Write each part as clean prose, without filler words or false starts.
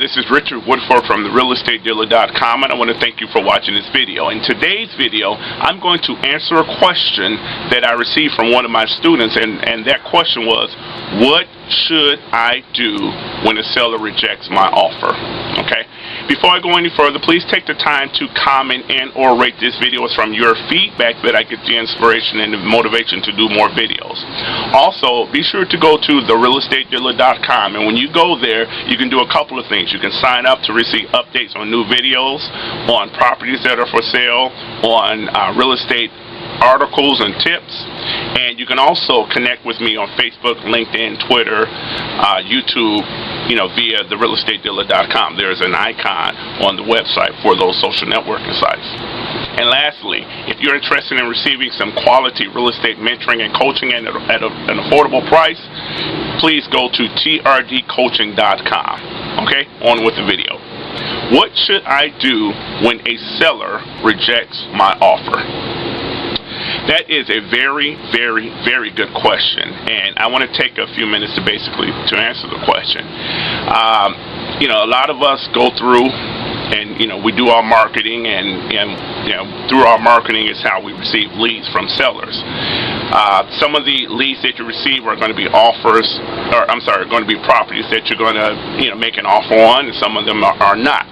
This is Richard Woodford from the realestatedealer.com, and I want to thank you for watching this video. In today's video, I'm going to answer a question that I received from one of my students, and that question was, what should I do when a seller rejects my offer? Okay. Before I go any further, please take the time to comment and or rate this video. It's from your feedback that I get the inspiration and the motivation to do more videos. Also, be sure to go to therealestatedealer.com, and when you go there, you can do a couple of things. You can sign up to receive updates on new videos, on properties that are for sale, on real estate articles and tips, and you can also connect with me on Facebook, LinkedIn, Twitter, YouTube, via therealestatedealer.com. There's an icon on the website for those social networking sites. And lastly, if you're interested in receiving some quality real estate mentoring and coaching at an affordable price, please go to trdcoaching.com. Okay, on with the video. What should I do when a seller rejects my offer? That is a very, very, very good question, and I want to take a few minutes to answer the question. A lot of us go through and we do our marketing, and through our marketing is how we receive leads from sellers. Some of the leads that you receive are going to be going to be properties that you're going to make an offer on, and some of them are not.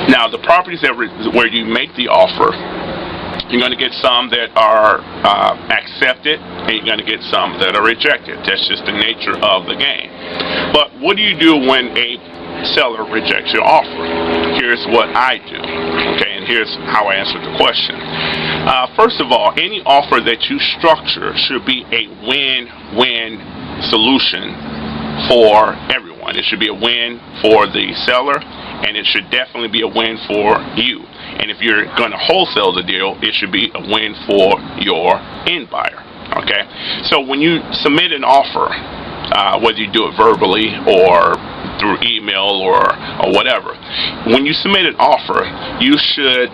Now, the properties where you make the offer, you're going to get some that are accepted, and you're going to get some that are rejected. That's just the nature of the game. But what do you do when a seller rejects your offer? Here's what I do, okay, and here's how I answer the question. First of all, any offer that you structure should be a win-win solution for everyone. It should be a win for the seller, and it should definitely be a win for you. And if you're going to wholesale the deal, it should be a win for your end buyer. Okay? So when you submit an offer, whether you do it verbally or through email or whatever, when you submit an offer, you should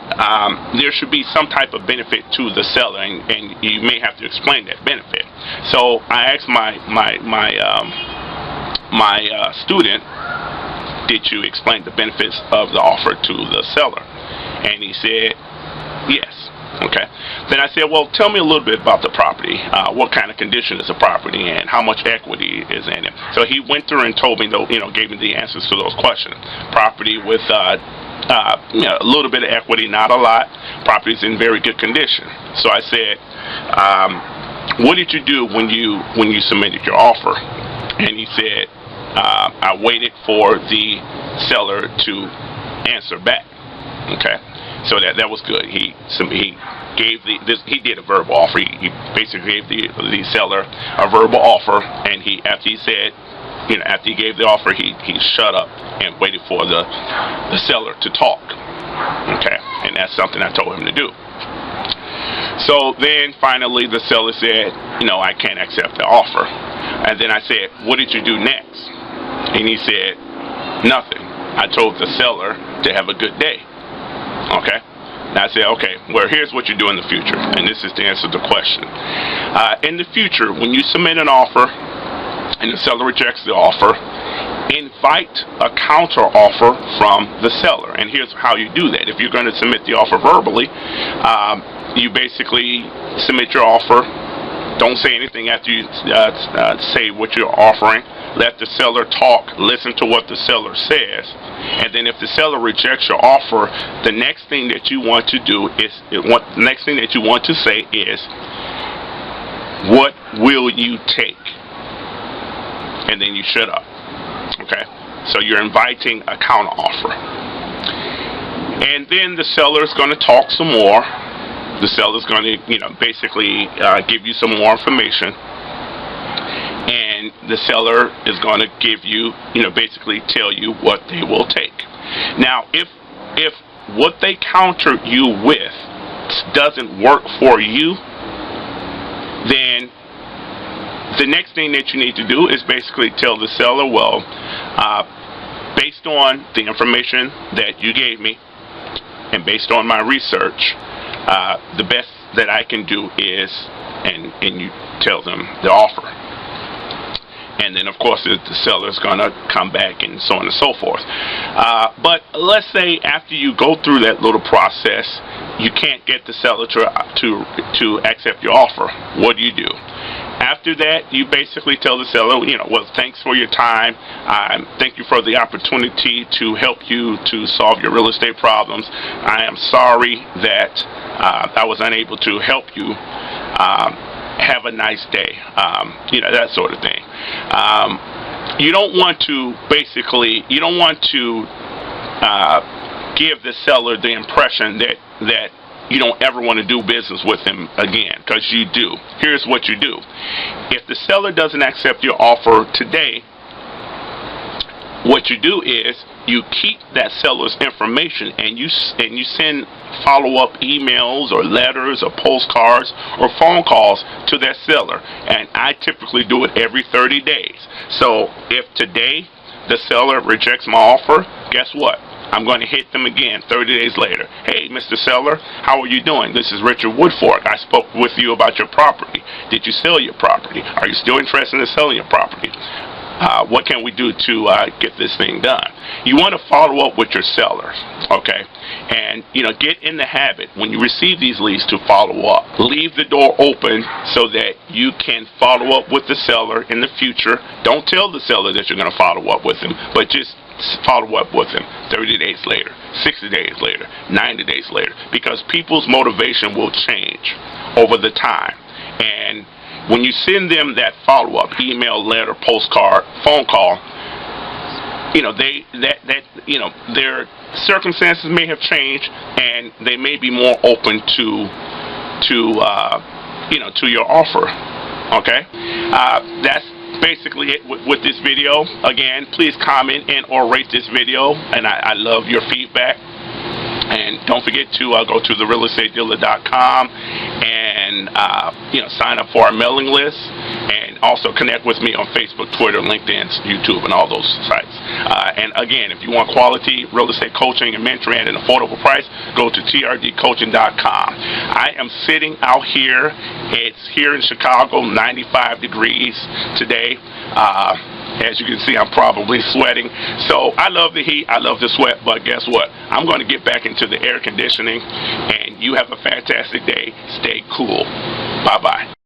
there should be some type of benefit to the seller, and you may have to explain that benefit. So I asked my student, did you explain the benefits of the offer to the seller? And he said, yes. Okay. Then I said, well, tell me a little bit about the property. What kind of condition is the property, and how much equity is in it? So he went through and told me, gave me the answers to those questions. Property with a little bit of equity, not a lot. Property's in very good condition. So I said, what did you do when you submitted your offer? And he said, I waited for the seller to answer back. Okay, so that was good. He did a verbal offer. He basically gave the seller a verbal offer, and after he gave the offer, he shut up and waited for the seller to talk. Okay, and that's something I told him to do. So then finally the seller said, I can't accept the offer. And then I said, what did you do next? And he said, nothing. I told the seller to have a good day. Okay. Now I said, okay, well, here's what you do in the future, and this is to answer the question. In the future, when you submit an offer and the seller rejects the offer, invite a counter offer from the seller. And here's how you do that. If you're going to submit the offer verbally, you basically submit your offer. Don't say anything after you say what you're offering. Let the seller talk. Listen to what the seller says. And then if the seller rejects your offer, the next thing that you want to do is, the next thing that you want to say is, what will you take? And then you shut up. Okay? So you're inviting a counter offer. And then the seller is going to talk some more. The seller's going to, basically give you some more information. And the seller is going to give you, basically tell you what they will take. Now, if what they counter you with doesn't work for you, then the next thing that you need to do is basically tell the seller, well, based on the information that you gave me and based on my research, the best that I can do is, and you tell them the offer. and then of course the seller is going to come back and so on and so forth. But let's say after you go through that little process, you can't get the seller to accept your offer. What do? After that, you basically tell the seller, well, thanks for your time. Thank you for the opportunity to help you to solve your real estate problems. I am sorry that I was unable to help you. Have a nice day. That sort of thing. You don't want to give the seller the impression that you don't ever want to do business with him again, because you do. Here's what you do. If the seller doesn't accept your offer today, what you do is you keep that seller's information and you send follow-up emails or letters or postcards or phone calls to that seller. And I typically do it every 30 days. So if today the seller rejects my offer, guess what? I'm going to hit them again 30 days later. Hey, Mr. Seller, how are you doing? This is Richard Woodfork. I spoke with you about your property. Did you sell your property? Are you still interested in selling your property? What can we do to get this thing done? You want to follow up with your seller, okay? And, get in the habit when you receive these leads to follow up. Leave the door open so that you can follow up with the seller in the future. Don't tell the seller that you're going to follow up with him, but just follow up with him 30 days later, 60 days later, 90 days later, because people's motivation will change over the time. And when you send them that follow-up email, letter, postcard, phone call, their circumstances may have changed, and they may be more open to your offer. Okay, that's basically it with this video. Again, please comment and or rate this video, and I love your feedback. And don't forget to go to realestatedealer.com and sign up for our mailing list, and also connect with me on Facebook, Twitter, LinkedIn, YouTube, and all those sites. And again, if you want quality real estate coaching and mentoring at an affordable price, go to trdcoaching.com. I am sitting out here. It's here in Chicago, 95 degrees today. As you can see, I'm probably sweating. So I love the heat, I love the sweat, but guess what? I'm going to get back into the air conditioning, and you have a fantastic day. Stay cool. Bye-bye.